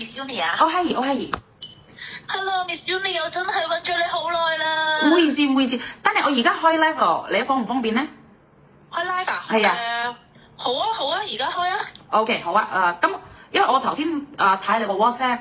Miss Uni 啊？我係。Hello，Miss Uni，我真係揾咗你好耐啦。唔好意思，但係我而家開 live 喎，你方唔方便咧？開 live 啊？係啊。好啊，而家開啊。OK， 好啊。咁因為我頭先睇你個 WhatsApp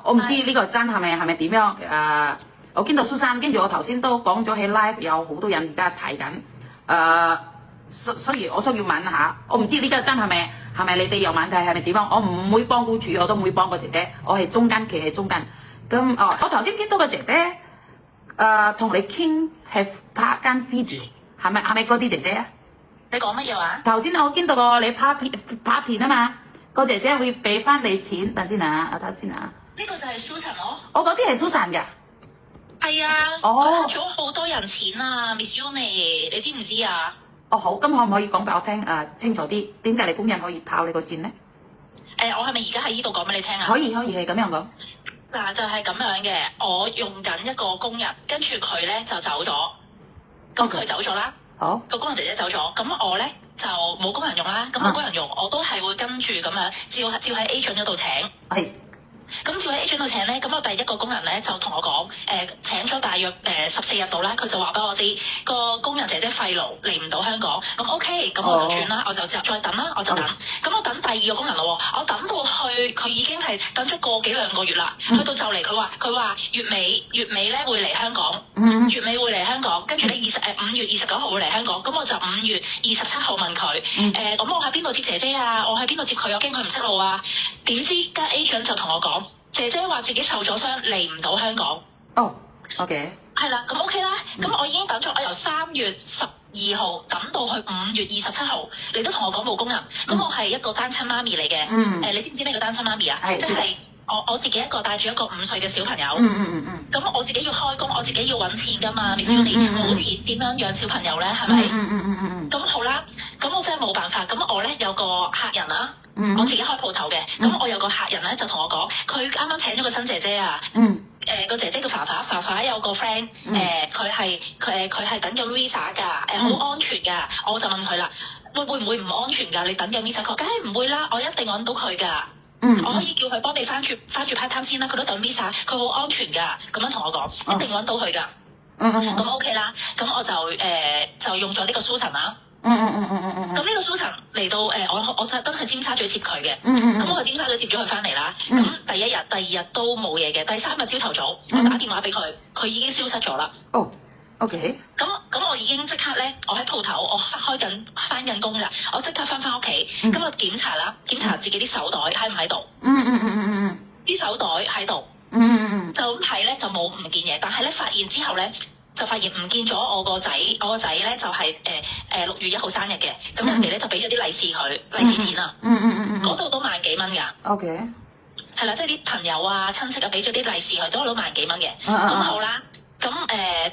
我唔知呢個真係咪點樣我見到蘇珊，跟住我頭先都講咗喺 live 有好多人而家睇緊所以我想要問下，我唔知呢個真係咪你哋有問題係咪點樣？我唔會幫僱主，我都唔會幫個姐姐，我係中間企喺中間。咁我頭先見到個姐姐同你傾係拍間 video， 係咪嗰啲姐姐啊？你講乜嘢話？頭先我見到你拍片啊嘛，個姐姐會俾翻你錢，等先啊，我睇下先啊。呢個就係 Susan 咯。我嗰啲係 Susan 㗎。係啊。哦。佢呃咗好多人錢啊 ，Miss Uni，你知唔知啊？哦好，咁可唔可以講俾我聽清楚啲？點解你工人可以偷你個錢咧？我係咪而家喺呢度講俾你聽啊？可以係咁樣講。嗱，就係咁樣嘅，我用緊一個工人，跟住佢咧就走咗，咁佢走咗啦。好。個工人姐姐走咗，咁我咧就冇工人用啦。咁冇工人用，我都係會跟住咁樣照喺 agent 嗰度請。係。咁照喺 agent 度請咧，咁我第一個工人咧就同我講，請咗大約14日度啦，佢就話俾我知個工人姐姐肺癆嚟唔到香港，咁 OK，咁我就轉啦，我就再等啦，我就等，咁我等第二個工人咯喎，我等到去佢已經係等咗個幾兩個月啦，去到就嚟佢話月尾咧會嚟香港，月尾會嚟香港，跟住咧5月29號會嚟香港，咁我就5月27號問佢，咁我喺邊度接姐姐啊？我喺邊度接佢？我驚佢唔識路啊！點知間 agent 就同我講。姐姐話自己受咗傷嚟唔到香港。哦 ，OK。係啦，咁 OK 啦。咁我已經等咗，我由3月12號等到去5月27號，你都同我講冇工人。咁我係一個單親媽咪嚟嘅。你知唔知咩叫單親媽咪啊？即係我自己一個帶住一個5歲嘅小朋友。咁我自己要開工，我自己要揾錢㗎嘛。Miss Uni 冇錢點樣養小朋友咧？係咪？咁好啦，咁我真係冇辦法。咁我咧有個客人啦。我自己開鋪頭嘅，咁我有個客人咧就同我講，佢啱啱請咗個新姐姐啊。個姐姐叫華華有個 friend，佢係等緊 visa 㗎，好安全㗎。我就問佢啦，會唔會唔安全㗎？你等緊 visa，佢梗係唔會啦，我一定揾到佢㗎。我可以叫佢幫你翻住 part time 先啦，佢都等 visa，佢好安全㗎。咁樣同我講，一定揾到佢㗎。咁 OK 啦，咁我就用咗呢個 Susan 啦。咁呢個 Susan 嚟到我就真係尖沙咀接佢嘅。咁我喺尖沙咀接咗佢翻嚟啦。咁第一日、第二日都冇嘢嘅。第3日朝頭早，我打電話俾佢，佢已經消失咗啦。哦 ，OK。咁我已經即刻咧，我喺鋪頭，我翻緊工㗎，我即刻翻屋企。咁我檢查啦，檢查自己啲手袋喺唔喺度。啲手袋喺度。就咁睇咧就冇唔見嘢，但係咧發現之後咧。就發現唔見咗我個仔咧就係6月1號生日嘅，咁人哋咧就俾咗啲利是佢，利是錢啊，嗰度都萬幾蚊㗎。OK。係啦，即係啲朋友啊、親戚啊俾咗啲利是佢，都攞萬幾蚊嘅。咁好啦，咁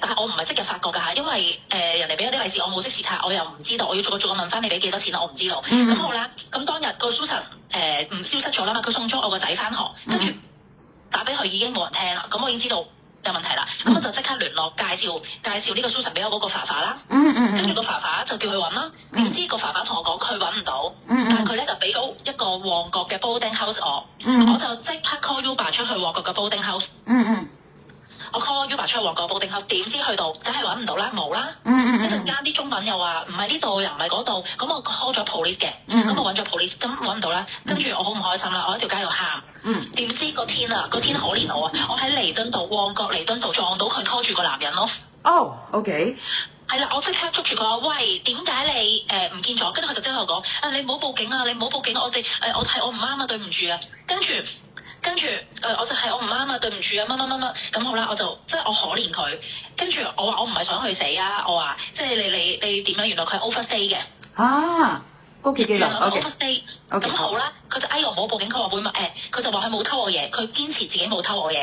但係我唔係即日發覺㗎嚇，因為人哋俾咗啲利是，我冇即時拆，我又唔知道，我要逐個問翻你俾幾多錢，我唔知道。咁好啦，咁當日個 Susan 唔消失咗啦嘛，佢送咗我個仔翻學，跟住打俾佢已經冇人聽啦，咁我已經知道。有問題啦，咁我就即刻聯絡介紹呢個 Susan 俾我嗰個華華啦，跟住個華華就叫佢揾啦，點知個華華同我講佢揾唔到，但係佢咧就俾到一個旺角嘅 boarding house 我就即刻 call Uber 出去旺角嘅 boarding house，我 call Uber 出去旺角 boarding house，點知去到梗係揾唔到啦，冇啦，一陣間啲中文又話唔係呢度又唔係嗰度，咁我 call 咗 police 嘅，咁我揾咗 police，咁揾唔到啦，跟住我好唔開心啦，我喺條街度喊，點知個天可憐我啊，我喺彌敦道旺角彌敦道撞到佢拖住個男人咯。哦，OK。係啦，我即刻捉住佢話：喂，點解你唔見咗？跟住佢就即刻講：你唔好報警啊！你唔好報警，我哋我係我唔啱啊，對唔住啊！跟住我就係我唔啱啊，對唔住啊，乜，咁好啦，我就即係我可憐佢。跟住我話我唔係想去死啊！我話即係你點樣？原來佢係 overstay 嘅。高幾耐 ？overstay。咁好啦，佢就我唔好報警，佢話會佢就話佢冇偷我嘢，佢堅持自己冇偷我嘢。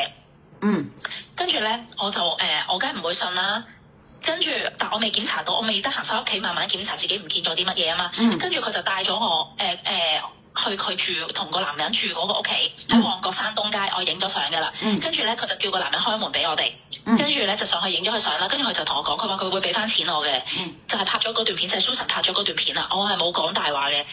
跟住咧，我就我梗係唔會信啦。跟住，但我未檢查到，我未得閒翻屋企慢慢檢查自己唔見咗啲乜嘢啊嘛。跟住佢就帶咗我去佢住同個男人住嗰個屋企，喺旺角山東街，我影咗相㗎啦。跟住咧，佢就叫個男人開門俾我哋，跟住咧就上去影咗佢相啦。跟住佢就同我講，佢話佢會俾翻錢我嘅，就係拍咗嗰段片，就係 Susan 拍咗嗰段片啦。我係冇講大話嘅。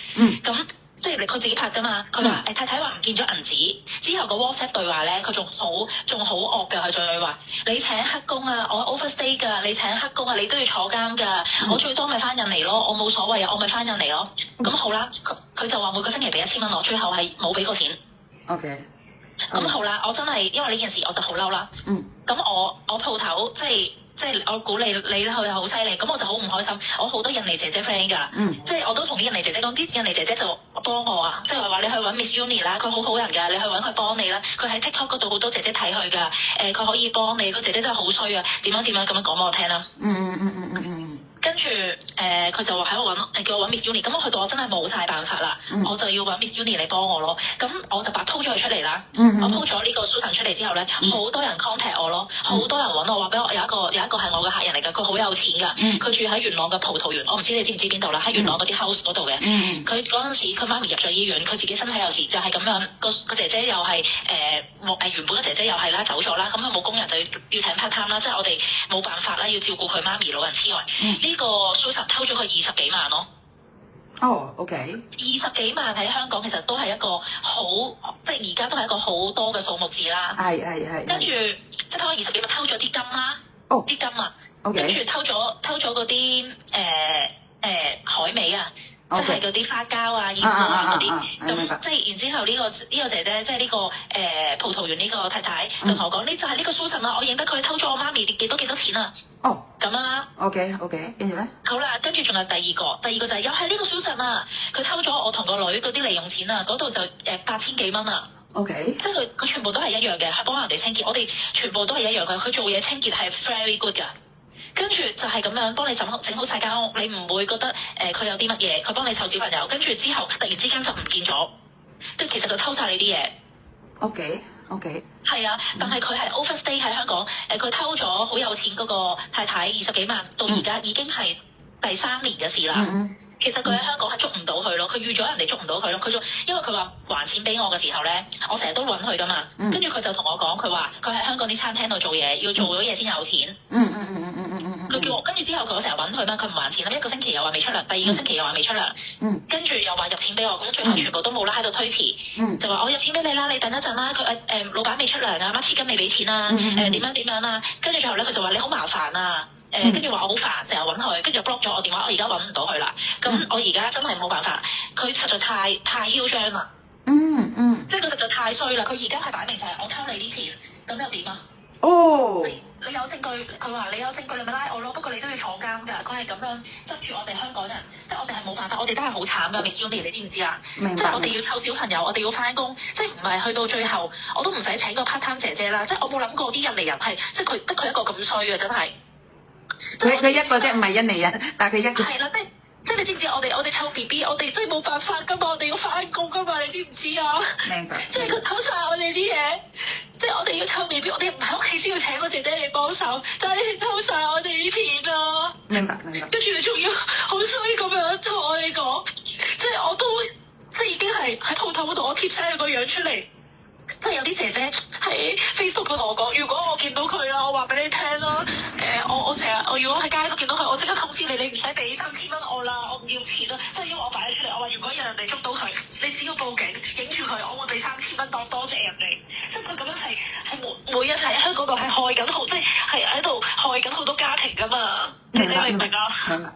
咁即係佢自己拍㗎嘛，佢話太太話唔見咗銀紙，之後個 WhatsApp 對話咧，佢仲好惡㗎，佢再話你請黑工啊，我 overstay 㗎，你請黑工啊，你都要坐監㗎，我最多咪翻印尼咯，我冇所謂啊，我咪翻印尼咯。咁好啦，佢就話每個星期俾1000蚊我，最後係冇俾過錢。OK。咁好啦，我真係因為呢件事我就好嬲啦。咁我鋪頭即係我估你去好犀利，咁我就好唔開心。我好多印尼姐姐 friend 㗎，即係我都同啲印尼姐姐講，啲印尼姐姐就幫我啊，即係話你去揾 Miss Uni 啦，佢好好人㗎，你去揾佢幫你啦。佢喺 TikTok 嗰度好多姐姐睇佢㗎，佢可以幫你。個姐姐真係好衰啊，點樣咁樣講俾我聽啦。跟住佢就話喺度揾叫我揾 Miss Uni，咁我去到我真係冇晒辦法啦，我就要揾 Miss Uni 嚟幫我咯。咁我就白鋪咗佢出嚟啦。我鋪咗呢個 Susan 出嚟之後咧，好多人 contact 我咯，好多人揾我話俾我有一個係我嘅客人嚟㗎，佢好有錢㗎，佢住喺元朗嘅葡萄園，我唔知你知唔知邊度啦，喺元朗嗰啲 house 嗰度嘅。佢嗰陣時佢媽咪入咗醫院，佢自己身體有事，就係咁樣個姐姐又係原本嘅姐姐又係啦走咗啦，咁佢冇工人就要請 part time 啦，即係我哋冇辦法啦，要照顧佢媽咪老人痴呆。呢個 Susan 偷咗佢20幾萬咯。OK。20幾萬喺香港其實都係一個好，即係而家都係一個好多嘅數目字啦。係。跟住即係偷咗20幾萬，偷咗啲金啦。啲金啊。OK。跟住偷咗嗰啲海味啊。即係嗰啲花膠啊、燕窩啊嗰啲，咁即係然之後呢個姐姐，即係呢個葡萄園呢個太太就同我講，呢就係呢個 Susan 啊，我認得佢偷咗我媽咪幾多錢啊。咁樣啦。OK，跟住咧？好啦，跟住仲有第二個就係又係呢個 Susan 啊，佢偷咗我同個女嗰啲零用錢啊，嗰度就8000幾蚊啊。OK。即係佢全部都係一樣嘅，係幫人哋清潔，我哋全部都係一樣嘅，佢做嘢清潔係 very good 㗎。跟住就係咁樣幫你整好晒間屋，你唔會覺得佢有啲乜嘢，佢幫你湊小朋友，跟住之後突然之間就唔見咗，跟其實就偷晒你啲嘢。OK。係啊，但係佢係 overstay 喺香港，佢偷咗好有錢嗰個太太20幾萬，到而家已經係第3年嘅事啦。其實佢喺香港係捉唔到佢咯，佢預咗人哋捉唔到佢咯。因為佢話還錢俾我嘅時候咧，我成日都揾佢噶嘛。跟住佢就同我講，佢話佢喺香港啲餐廳度做嘢，要做咗嘢先有錢。佢叫我，跟住之後佢成日揾佢嘛，佢唔還錢啦，1個星期又話未出糧，第2個星期又話未出糧。跟住又話入錢俾我，咁最後全部都冇啦，喺度推遲。就話我入錢俾你啦，你等一陣啦。佢老闆未出糧啊，乜黐筋未俾錢啊，點樣啊？跟住最後咧，佢就話你好麻煩啊。跟住話我好煩，成日揾佢，跟住就 block 咗我電話，我而家揾唔到佢啦。咁我而家真係冇辦法，佢實在太囂張啦。即係佢實在太衰啦。佢而家係擺明就係我偷你啲錢，咁又點啊？你有證據，佢話你有證據，你咪拉我咯。不過你都要坐監㗎。佢係咁樣執住我哋香港人，即係我哋係冇辦法，我哋都係好慘㗎。Miss Uni，你知唔知啊？即係我哋要湊小朋友，我哋要翻工，即係唔係去到最後我都唔使請個 part time 姐姐啦。即係我冇諗過啲印尼人係，即係佢得佢一個咁衰嘅，真係。佢一個啫，唔係印尼人，但係佢一個。係啦，即係你知唔知？我哋湊 BB，我哋真係冇辦法㗎嘛，我哋要翻工㗎嘛，你知唔知啊？明白。即係佢偷晒我哋啲嘢，即係我哋要湊 BB，我哋唔喺屋企先要請個姐姐嚟幫手，但係你偷晒我哋啲錢啊！明白。跟住你仲要好衰咁樣同我哋講，即係我都即係已經係喺鋪頭嗰度，我貼晒佢個樣出嚟。即係有啲姐姐喺 Facebook 度同我講，如果我見到佢啊，我話俾你聽啦。我成日我如果喺街度見到佢，我即刻通知你，你唔使俾3000蚊我啦，我唔要錢啦。即係因為我擺咗出嚟，我話如果有人哋捉到佢，你只要報警影住佢，我會俾3000蚊當多謝人哋。即係佢咁樣係每日喺香港度係害緊好，即係喺度害緊好多家庭㗎嘛。你明唔明啊？明白。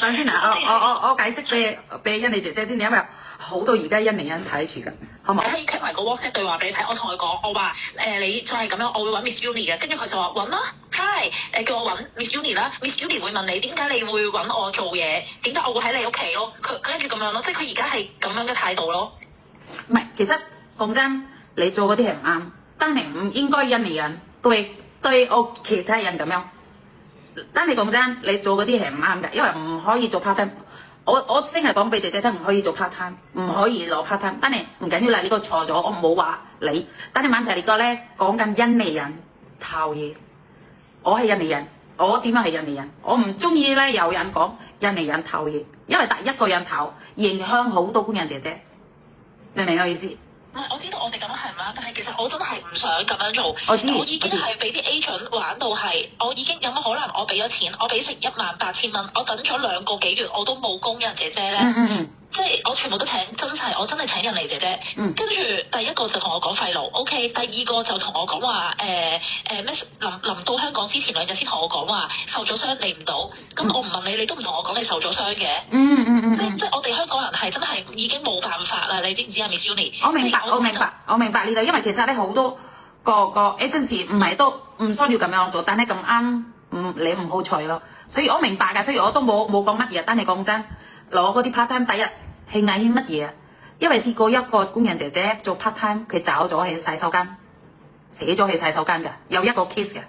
等先啊，我解釋俾印尼姐姐先，因為好到而家印尼人睇住㗎，好冇？我可以傾埋個 WhatsApp 對話俾你睇，我同佢講，我話你再係咁樣，我會揾 Miss Uni 嘅，跟住佢就話揾啦 ，Hi，叫我揾 Miss Uni 啦，Miss Uni 會問你點解你會揾我做嘢，點解我會喺你屋企咯，佢跟住咁樣咯，即係佢而家係咁樣嘅態度咯。唔係，其實講真，你做嗰啲係唔啱，但係唔應該印尼人對我其他人咁樣。但你講真，你做嗰啲係唔啱嘅，因為唔可以做 part time。我先係講俾姐姐聽，唔可以做 part time， 唔可以攞 part time。但係唔緊要啦，呢個錯咗，我冇話你。但係問題呢個咧講緊印尼人偷嘢，我係印尼人，我點樣係印尼人？我唔中意咧有人講印尼人偷嘢，因為第一個人偷影響好多工人姐姐，明唔明我意思？我知道我哋咁樣係唔啱，但係其實我真係唔想咁樣做。我已經係俾啲 agent 玩到係，我已經有乜可能我俾咗錢，我俾成18000蚊，我等咗2個幾月我都冇工人姐姐咧。即係我全部都請，我真係請人嚟姐姐。跟住第一個就同我講肺癆 ，OK。第二個就同我講話咩臨到香港之前2日先同我講話受咗傷嚟唔到。咁我唔問你，你都唔同我講你受咗傷嘅。即係我哋香港人係真係已經冇辦法啦，你知唔知啊 Miss Uni？ 我明白呢度，因為其實咧好多個 agency 唔係都唔需要咁樣做，但係咁啱你唔好彩咯。所以我明白㗎，所以我都冇講乜嘢。但係講真，攞嗰啲 part time 第一係危險乜嘢啊？因為試過一個工人姐姐做 part time，佢走咗喺洗手間，死咗喺洗手間㗎，有一個 case 㗎。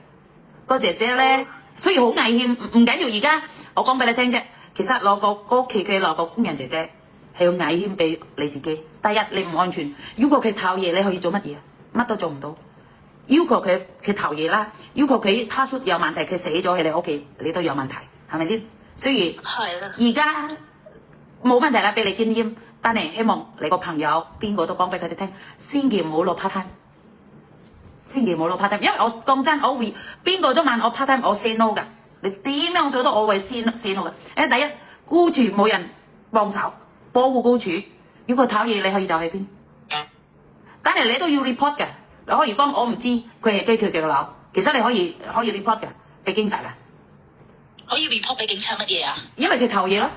個姐姐咧，所以好危險，唔緊要。而家我講俾你聽啫，其實攞個屋企嘅攞個工人姐姐係要危險俾你自己。第一你唔安全，如果佢偷嘢，你可以做乜嘢啊？乜都做唔到。要求佢偷嘢啦，要求佢他出有問題，佢死咗喺你屋企，你都有問題，係咪先？所以而家冇問題啦，俾你經驗，但係希望你個朋友邊個都講俾佢哋聽，千祈唔好攞 part time， 千祈唔好攞 part time， 因為我講真，我會邊個都問我 part time， 我 say no 㗎，你點樣做都我會 say no 㗎。第一，僱主冇人幫手保護僱主，如果偷嘢你可以走喺邊？但係你都要 report 嘅。你可以講我唔知佢係機佢嘅樓，其實你可以 report 嘅，俾警察嘅。可以 report 俾警察乜嘢啊？因為佢偷嘢咯。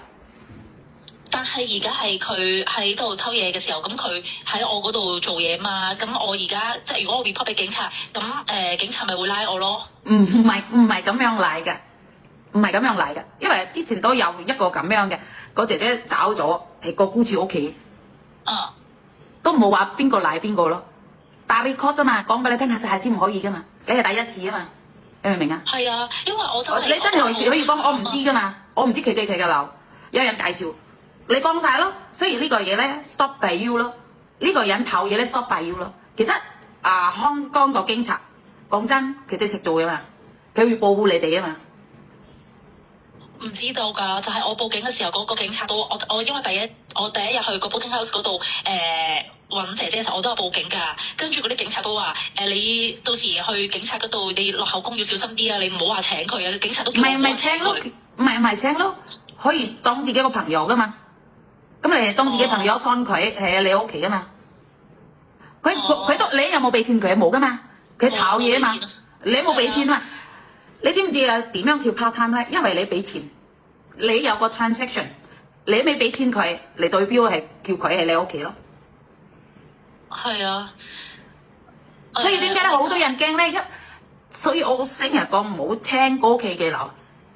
但係而家係佢喺度偷嘢嘅時候，咁佢喺我嗰度做嘢嘛，咁我而家即係如果我 report 俾警察，咁警察咪會拉我咯？唔係咁樣嚟嘅，唔係咁樣嚟嘅，因為之前都有一個咁樣嘅，個姐姐走咗係個僱主屋企，都冇話邊個賴邊個咯。打 record 㗎嘛，講俾你聽下次唔可以㗎嘛，你係第一次啊嘛，你明唔明啊？係啊，因為我真係你真係可以講我唔知㗎嘛，我唔知佢嘅樓，有人介紹，你講晒咯。所以呢個嘢咧 stop by you 咯，呢個人偷嘢咧 stop by you 咯。其實香港個警察講真，佢哋識做嘅嘛，佢會保護你哋啊嘛。唔知道㗎，就係我報警嘅時候，嗰個警察都我因為第一日去個 booking house 嗰度揾姐姐嘅時候，我都有報警㗎。跟住嗰啲警察都話你到時去警察嗰度，你落口供要小心啲啊！你唔好話請佢啊！警察都叫我唔係請咯，唔係請咯，可以當自己個朋友㗎嘛。咁你當自己朋友信佢係你屋企㗎嘛。佢都你有冇俾錢佢冇㗎嘛？佢偷嘢啊嘛，你冇俾錢啊嘛。你知唔知啊？點樣叫 part time 咧？因為你俾錢，你有個 transaction， 你未俾錢佢，你對標係叫佢喺你屋企咯。係啊，所以點解咧？好多人驚咧，所以我成日講唔好聽嗰期嘅樓，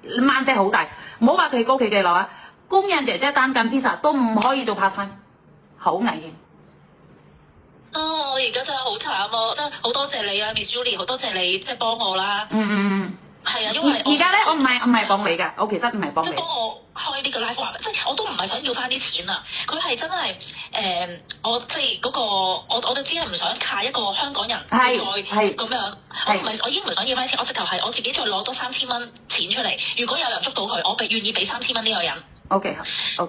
掹得好大，唔好話佢嗰期嘅樓啊！工人姐姐單緊 visa 都唔可以做 part time， 好危險。我而家真係好慘啊！真係好多謝你啊 ，Miss Julie， 好多謝你即係幫我啦。係啊，因為而家咧，我唔係幫你㗎，我其實唔係幫你。即係幫我開呢個 live 話，即係我都唔係想要翻啲錢啊！佢係真係我即係嗰個我就只係唔想靠一個香港人再咁樣。我已經唔係想要翻啲錢，我直頭係我自己再攞多3000蚊錢出嚟。如果有人捉到佢，我願意俾3000蚊呢個人。OK，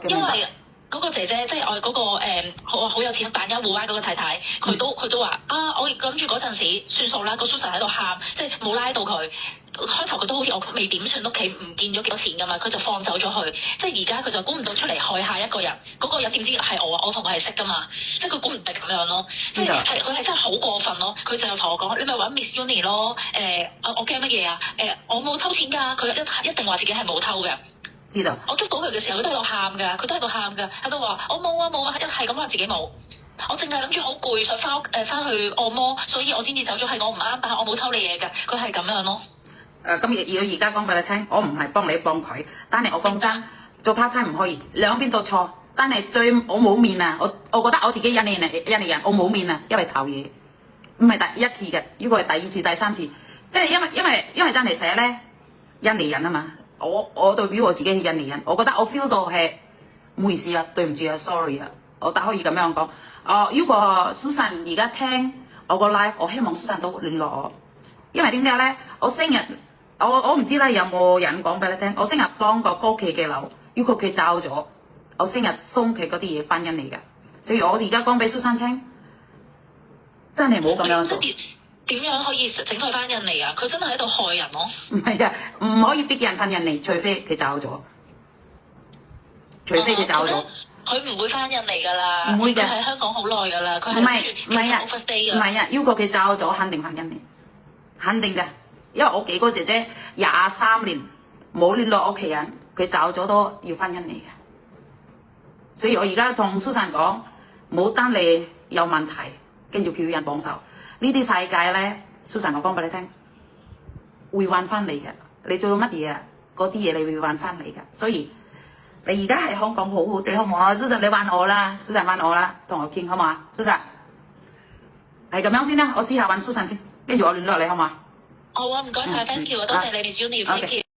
因為嗰個姐姐即係我嗰個好有錢扮優戶灣嗰個太太，佢都話我諗住嗰陣時算數啦，個 Susan 喺度喊，即係冇拉到佢。開頭佢都好似我未點算屋企唔見咗幾多錢㗎嘛，佢就放走咗佢。即係而家佢就估唔到出嚟害下一個人，嗰個人點知係我啊？我同佢係識㗎嘛，即係佢估唔係咁樣咯。即係佢係真係好過分咯。佢就同我講：你咪揾 Miss Uni 咯。我驚乜嘢啊？我冇偷錢㗎。佢一定話自己係冇偷嘅。知道。我捉到佢嘅時候，佢都喺度喊㗎，喺度話我冇啊，一係咁話自己冇。我淨係諗住好攰，想翻去按摩，所以我先至走咗。係我唔啱，但係我冇偷你嘢㗎。佢係咁樣咯。咁要而家講俾你聽，我唔係幫你幫佢，但係我講真，做 part time 唔可以，兩邊都錯。但係我冇面啊，我覺得我自己印尼人，我冇面啊，因為偷嘢唔係第一次嘅，如果係第二次、第三次，即係因為真係寫咧印尼人啊嘛，我代表我自己係印尼人，我覺得我 feel 到係唔好意思啊，對唔住啊 ，sorry 啊，我可以咁樣講。如果 Susan 而家聽我個 live， 我希望 Susan 都聯絡我，因為點解咧？我成日我唔知咧有冇人講俾你聽，我成日幫個高企嘅樓，如果佢走咗，我成日送佢嗰啲嘢翻印尼㗎，所以我而家講俾蘇生聽，真係冇咁樣做。點樣可以整佢翻印尼啊？佢真係喺度害人咯。唔係啊，唔可以逼人翻印尼，除非佢走咗，除非佢走咗。佢唔會翻印尼㗎啦，唔會嘅，佢喺香港好耐㗎啦，佢係諗住叫 overstay 㗎。唔係啊，如果佢走咗，肯定翻印尼，肯定嘅。因為我幾個姐姐23年冇聯絡屋企人，佢走咗都要翻印尼嘅。所以我而家同蘇珊講，冇單你有問題，跟住叫人幫手。呢啲世界咧，蘇珊我講俾你聽，會還翻嚟嘅。你做乜嘢啊？嗰啲嘢你會還翻嚟嘅。所以你而家喺香港好好地，好唔好啊？蘇珊你還我啦，蘇珊還我啦，同我傾好唔好啊？蘇珊係咁樣先啦，我試下揾蘇珊先，跟住我聯絡你好唔好啊？好啊，唔該晒 thank you 啊，多謝你哋 Junior，thank you。